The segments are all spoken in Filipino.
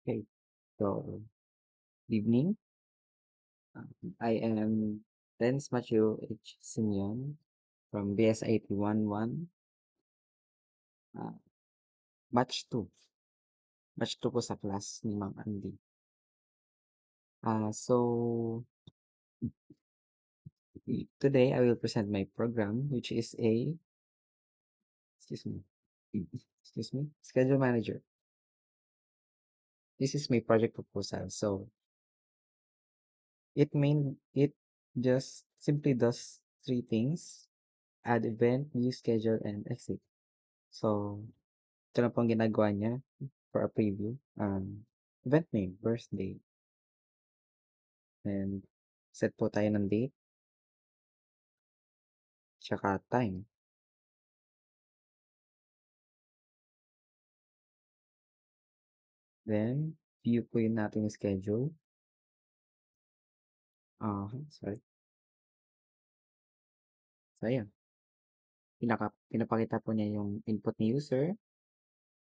Okay, so evening. I am Renz Matthew H. Simeon from BS 81-1, uh, batch 2. Batch 2 po sa class ni Ma'am Andy. So today I will present my program, which is excuse me, schedule manager. This is my project proposal. So it just simply does three things: add event, view schedule, and exit. So ito na po ang ginagawa niya for a preview. Event name, birthday. And set po tayo ng date, tsaka time. Then, view po yun natin yung schedule. Sorry. So, ayan. Pinapakita po niya yung input ni user,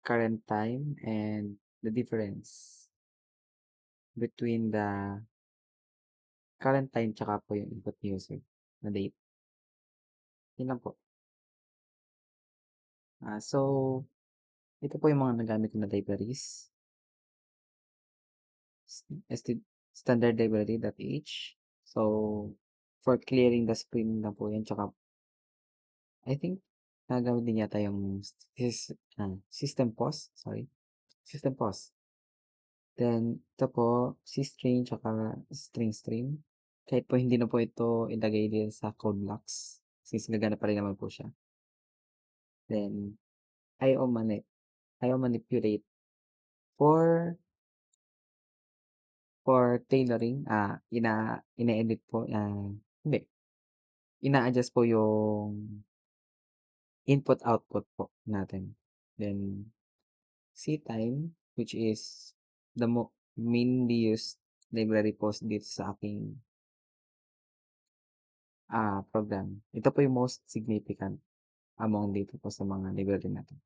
current time, and the difference between the current time tsaka po yung input ni user na date. Yun lang po. So, ito po yung mga nagamit ko na libraries. Standard library.h. So, for clearing the screen na po yan. Tsaka, I think, nagamit din yata yung system pause. Sorry. System pause. Then, ito po, string tsaka string stream. Kahit po hindi na po ito ilagay din sa code blocks. Since gagana pa rin naman po siya. Then, IO manipulate for tailoring, ina-edit po, hindi, ina-adjust po yung input-output po natin. Then, ctime, which is the mainly used library po dito sa aking program. Ito po yung most significant among dito po sa mga library natin.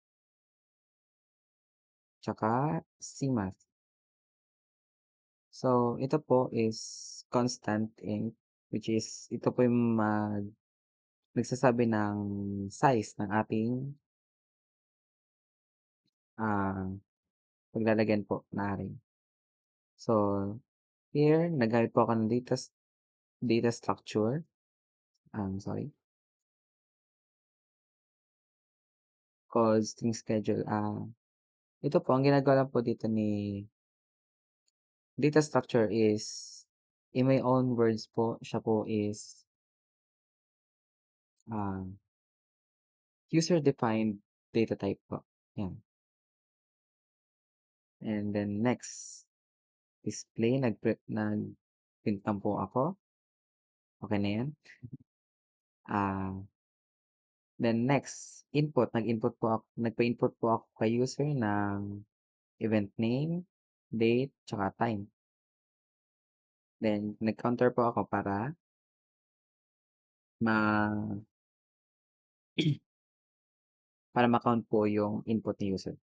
Tsaka, cmath. So, ito po is constant int, which is, ito po yung nagsasabi ng size ng ating paglalagyan po na array. So, here, naggamit po ako ng data structure. Sorry. Called string schedule. Ito po, ang ginagawa lang po dito ni data structure is, in my own words po, siya po is user-defined data type po. Yan. And then next, display, nag-print lang po ako. Okay na yan. Then next, input. Nagpa-input po ako kay user ng event name, date, tsaka time. Then, nag-counter po ako para ma-count po yung input ni user.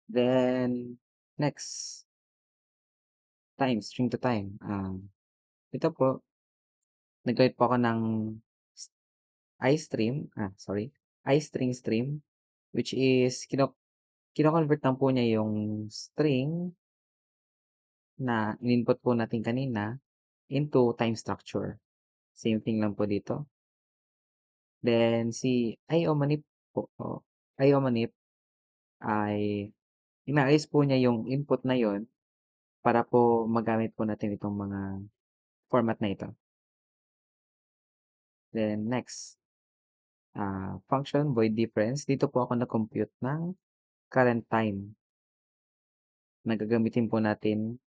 Then, next, time, string to time. Ito po, nag-write po ako ng iString stream, which is, kino-convert lang po niya yung string na in-input po natin kanina into time structure. Same thing lang po dito. Then, si IOmanip po, IOmanip ay inaalis po niya yung input na yon para po magamit po natin itong mga format na ito. Then, next, function void difference. Dito po ako nag-compute ng current time na gagamitin po natin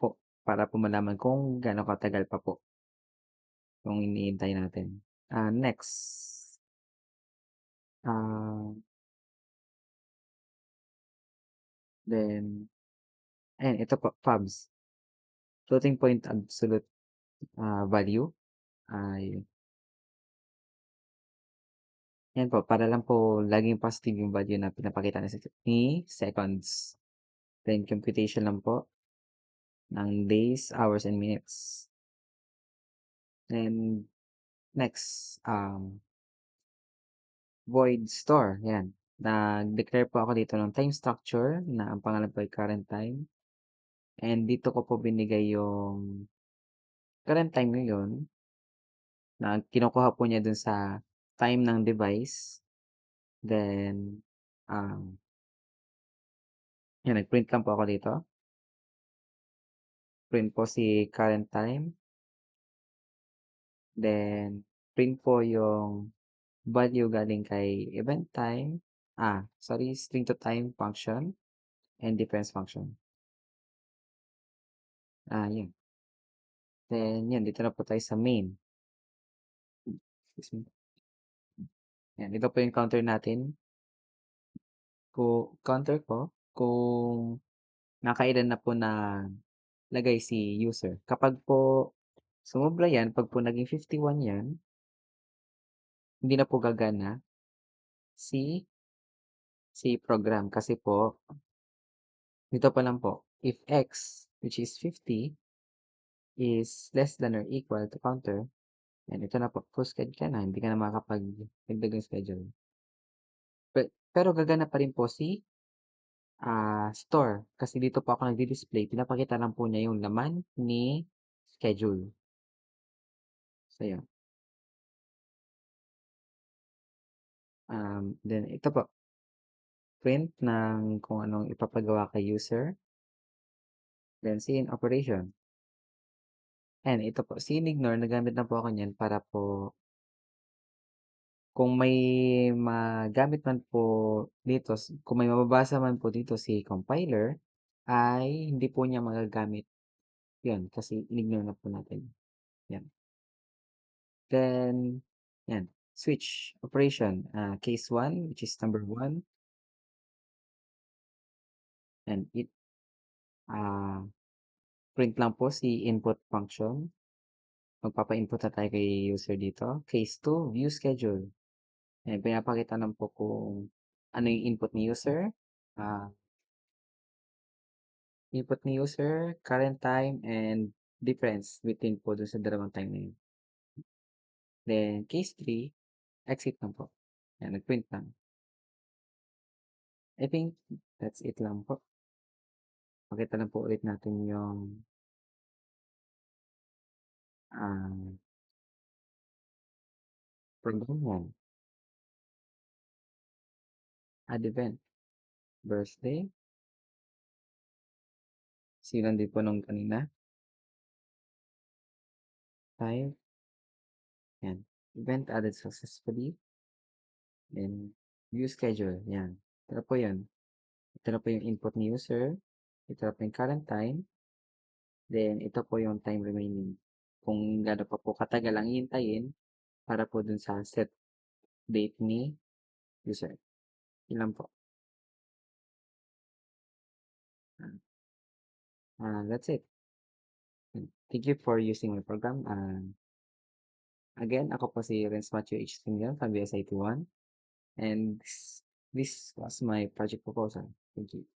po para po malaman kung gaano katagal pa po yung iniintay natin. Next, then, ayan, ito po, fabs. Floating point absolute value ay Yan po, para lang po laging positive yung value na pinapakita ni seconds. Then computation lang po ng days, hours, and minutes. And next, void store, yan. Nag-declare po ako dito ng time structure na ang pangalan po ay current time. And dito ko po binigay yung current time ngayon na kinukuha po niya dun sa time ng device. Then, um, yan, nag-print lang po ako dito. Print po si current time. Then, print po yung value galing kay event time. Sorry, string to time function and difference function. Yun. Then, yan, dito na po tayo sa main. Excuse me. Yan, ito po yung counter natin. Counter ko kung nakailan na po na lagay si user. Kapag po sumobra yan, pag po naging 51 yan, hindi na po gagana si program. Kasi po, dito pa lang po, if x, which is 50, is less than or equal to counter, yan, ito na po, full schedule ka na, hindi ka na makakapag-dagdag ng schedule. Pero gagana pa rin po si store. Kasi dito po ako nagdi-display, pinapakita lang po niya yung laman ni schedule. So, yun. Then, ito po, print ng kung anong ipapagawa kay user. Then, scene operation. And ito po, scene ignore, nagamit na po ako niyan para po, kung may magamit man po dito, kung may mababasa man po dito si compiler, ay hindi po niya magagamit yun kasi in-ignore na po natin. Yan. Then, yan. Switch operation. Case 1, which is number 1. And print lang po si input function. Magpapa-input na tayo kay user dito. Case 2, view schedule. Ayan, pinapakita lang po kung ano yung input ni user. Ah, Input ni user, current time, and difference between po dun sa dalawang time na yun. Then, case 3, exit lang po. Ayan, nag-print lang. I think that's it lang po. Pakita lang po ulit natin yung program yan. Add event. Birthday. Sinan din po nung kanina. Time. Yan. Event added successfully. Then, view schedule. Yan. Ito na po yun. Ito na po yung input ni user. Ito na po yung current time. Then, ito po yung time remaining. Kung gano'n pa po katagal ang hihintayin para po dun sa set date ni user. Yun po. That's it. Thank you for using my program. Again, ako po si Renz Matthew H. Singan from BSIT 1. And this was my project proposal. Thank you.